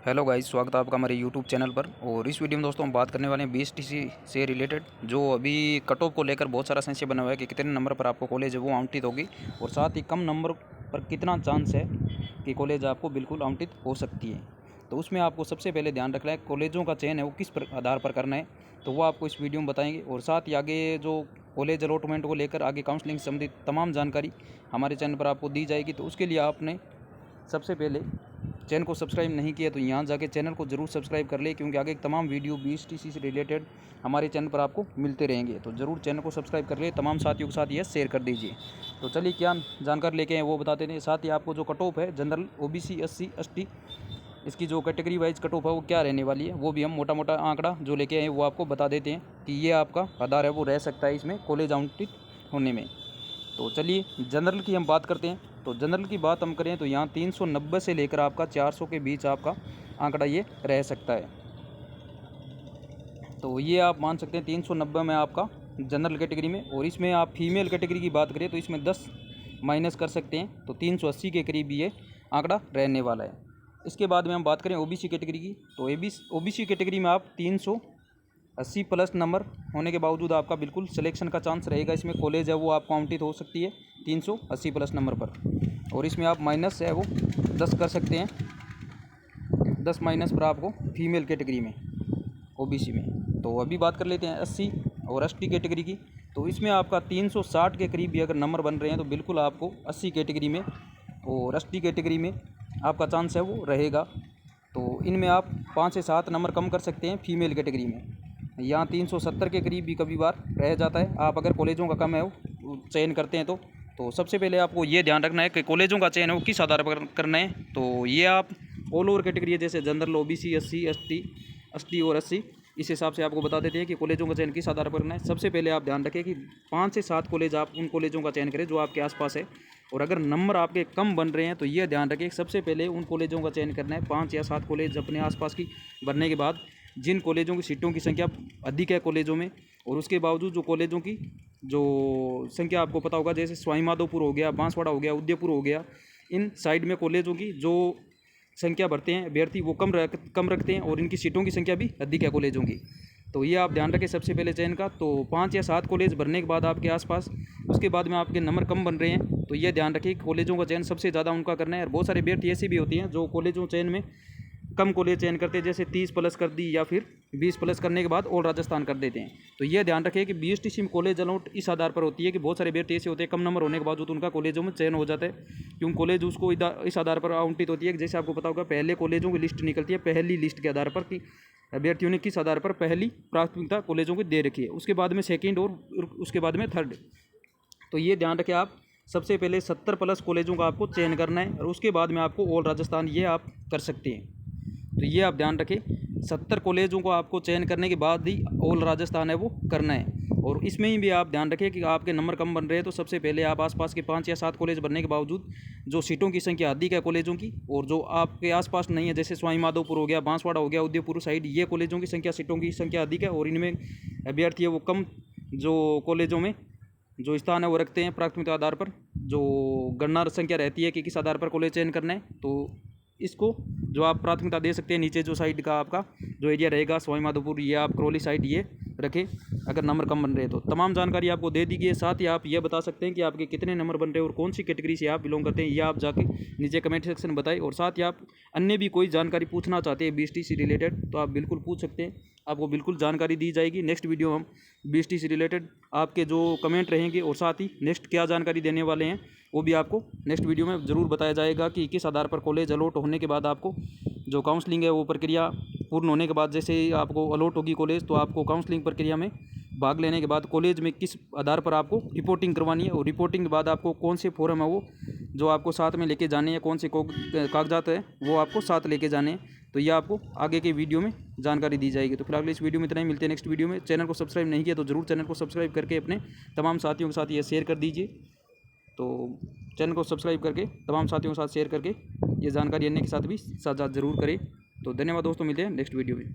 Hello guys, स्वागत है आपका हमारे यूट्यूब चैनल पर। और इस वीडियो में दोस्तों हम बात करने वाले हैं बीएसटीसी से रिलेटेड, जो अभी कट ऑफ को लेकर बहुत सारा संशय बना हुआ है कि कितने नंबर पर आपको कॉलेज है वो आवंटित होगी, और साथ ही कम नंबर पर कितना चांस है कि कॉलेज आपको बिल्कुल आवंटित हो सकती है। तो उसमें आपको सबसे पहले ध्यान रखना है कॉलेजों का चयन है वो किस आधार पर करना है, तो वो आपको इस वीडियो में बताएंगे। और साथ ही आगे जो कॉलेज अलॉटमेंट को लेकर आगे काउंसलिंग से संबंधित तमाम जानकारी हमारे चैनल पर आपको दी जाएगी। तो उसके लिए आपने सबसे पहले चैनल को सब्सक्राइब नहीं किया तो यहाँ जाके चैनल को ज़रूर सब्सक्राइब कर ले, क्योंकि आगे तमाम वीडियो बीएसटीसी से रिलेटेड हमारे चैनल पर आपको मिलते रहेंगे। तो ज़रूर चैनल को सब्सक्राइब कर ले, तमाम साथियों के साथ यह शेयर कर दीजिए। तो चलिए क्या जानकारी लेके हैं वो बताते हैं। साथ ही आपको जो कट ऑफ है जनरल ओबीसी एससी एसटी, इसकी जो कैटेगरी वाइज कट ऑफ है वो क्या रहने वाली है, वो भी हम मोटा मोटा आंकड़ा जो लेके आए वो आपको बता देते हैं कि ये आपका आधार है वो रह सकता है इसमें कॉलेज आवंटित होने में। तो चलिए जनरल की हम बात करते हैं। तो जनरल की बात हम करें तो यहाँ 390 से लेकर आपका 400 के बीच आपका आंकड़ा ये रह सकता है। तो ये आप मान सकते हैं 390 में आपका जनरल कैटेगरी में। और इसमें आप फीमेल कैटेगरी की बात करें तो इसमें 10 माइनस कर सकते हैं, तो 380 के करीब ये आंकड़ा रहने वाला है। इसके बाद में हम बात करें ओबीसी कैटेगरी की, तो ओबीसी कैटेगरी में आप 380 प्लस नंबर होने के बावजूद आपका बिल्कुल सिलेक्शन का चांस रहेगा। इसमें कॉलेज है वो आपको आवंटित हो सकती है 380 प्लस नंबर पर। और इसमें आप माइनस है वो 10 कर सकते हैं, 10 माइनस पर आपको फीमेल कैटेगरी में ओबीसी में। तो अभी बात कर लेते हैं एससी और एसटी कैटेगरी की। तो इसमें आपका 360 के करीब भी अगर नंबर बन रहे हैं तो बिल्कुल आपको 80 कैटेगरी में और एसटी कैटेगरी में आपका चांस है वो रहेगा। तो इनमें आप 5 से 7 नंबर कम कर सकते हैं फीमेल कैटेगरी में। यहाँ 370 के करीब भी कभी बार रह जाता है, आप अगर कॉलेजों का कम है वो चयन करते हैं तो सबसे पहले आपको ये ध्यान रखना है कि कॉलेजों का चयन है वो किस आधार पर करना है। तो ये आप ऑल ओवर कैटेगरी है, जैसे जनरल ओबीसी एससी एसटी और एससी, इस हिसाब से आपको बता देते हैं कि कॉलेजों का चयन किस आधार पर करना है। सबसे पहले आप ध्यान रखें कि 5 से 7 कॉलेज आप उन कॉलेजों का चयन करें जो आपके आसपास है। और अगर नंबर आपके कम बन रहे हैं तो ये ध्यान रखें सबसे पहले उन कॉलेजों का चयन करना है। 5 या 7 कॉलेज अपने आसपास की बनने के बाद जिन कॉलेजों की सीटों की संख्या अधिक है कॉलेजों में, और उसके बावजूद जो कॉलेजों की जो संख्या आपको पता होगा, जैसे स्वाईमाधोपुर हो गया, बांसवाड़ा हो गया, उदयपुर हो गया, इन साइड में कॉलेजों की जो संख्या भरते हैं अभ्यर्थी वो कम रखते हैं और इनकी सीटों की संख्या भी अधिक है कॉलेजों की। तो ये आप ध्यान रखें सबसे पहले चयन का। तो 5 या 7 कॉलेज भरने के बाद आपके आसपास, उसके बाद में आपके नंबर कम बन रहे हैं तो ये ध्यान रखें कॉलेजों का चयन सबसे ज़्यादा उनका करना है। और बहुत सारे अभ्यर्थी ऐसे भी होती हैं जो कॉलेजों चयन में कम कॉलेज चयन करते हैं, जैसे 30 प्लस कर दी या फिर 20 प्लस करने के बाद ऑल राजस्थान कर देते हैं। तो ये ध्यान रखें कि बीएसटीसी में कॉलेज अलॉट इस आधार पर होती है कि बहुत सारे अभ्यर्थी ऐसे होते हैं कम नंबर होने के बावजूद उनका कॉलेजों में चयन हो जाता है, क्योंकि कॉलेज उसको इस आधार पर आवंटित होती है। जैसे आपको पता होगा पहले कॉलेजों की लिस्ट निकलती है, पहली लिस्ट के आधार पर कि अभ्यर्थियों ने किस आधार पर पहली प्राथमिकता कॉलेजों को दे रखी है, उसके बाद में सेकेंड और उसके बाद में थर्ड। तो ये ध्यान रखें आप सबसे पहले 70 प्लस कॉलेजों का आपको चयन करना है, और उसके बाद में आपको ऑल राजस्थान ये आप कर सकते हैं। तो ये आप ध्यान रखें 70 कॉलेजों को आपको चयन करने के बाद ही ऑल राजस्थान है वो करना है। और इसमें ही भी आप ध्यान रखें कि आपके नंबर कम बन रहे हैं तो सबसे पहले आप आसपास के 5 या 7 कॉलेज बनने के बावजूद जो सीटों की संख्या अधिक है कॉलेजों की और जो आपके आसपास नहीं है, जैसे स्वाईमाधोपुर हो गया, बांसवाड़ा हो गया, उदयपुर साइड, ये कॉलेजों की संख्या सीटों की संख्या अधिक है और इनमें अभ्यर्थी है वो कम जो कॉलेजों में जो स्थान है वो रखते हैं प्राथमिकता आधार पर। जो गणना संख्या रहती है कि किस आधार पर कॉलेज चयन करना है, तो इसको जो आप प्राथमिकता दे सकते हैं नीचे जो साइड का आपका जो एरिया रहेगा स्वाईमाधोपुर, ये आप करौली साइड ये रखें अगर नंबर कम बन रहे हैं। तो तमाम जानकारी आपको दे दी गई है। साथ ही आप ये बता सकते हैं कि आपके कितने नंबर बन रहे हैं और कौन सी कैटेगरी से आप बिलोंग करते हैं, ये आप जाके नीचे कमेंट सेक्शन में बताएं। और साथ ही आप अन्य भी कोई जानकारी पूछना चाहते हैं बीएसटी से रिलेटेड तो आप बिल्कुल पूछ सकते हैं, आपको बिल्कुल जानकारी दी जाएगी। नेक्स्ट वीडियो हम बीएसटी से रिलेटेड आपके जो कमेंट रहेंगे और साथ ही नेक्स्ट क्या जानकारी देने वाले हैं वो भी आपको नेक्स्ट वीडियो में ज़रूर बताया जाएगा कि किस आधार पर कॉलेज अलॉट होने के बाद आपको जो काउंसलिंग है वो प्रक्रिया पूर्ण होने के बाद जैसे ही आपको अलॉट होगी कॉलेज, तो आपको काउंसलिंग प्रक्रिया में भाग लेने के बाद कॉलेज में किस आधार पर आपको रिपोर्टिंग करवानी है, और रिपोर्टिंग के बाद आपको कौन से फॉर्म है वो जो आपको साथ में लेके जाने हैं, कौन से कागजात है वो आपको साथ लेके जाने हैं। तो ये आपको आगे के वीडियो में जानकारी दी जाएगी। तो फिलहाल इस वीडियो में इतना ही, मिलते हैं नेक्स्ट वीडियो में। चैनल को सब्सक्राइब नहीं किया तो ज़रूर चैनल को सब्सक्राइब करके अपने तमाम साथियों के साथ ये शेयर कर दीजिए। तो चैनल को सब्सक्राइब करके तमाम साथियों के साथ शेयर करके ये जानकारी अन्य के साथ भी साझा ज़रूर करें। तो धन्यवाद दोस्तों, मिलते हैं नेक्स्ट वीडियो में।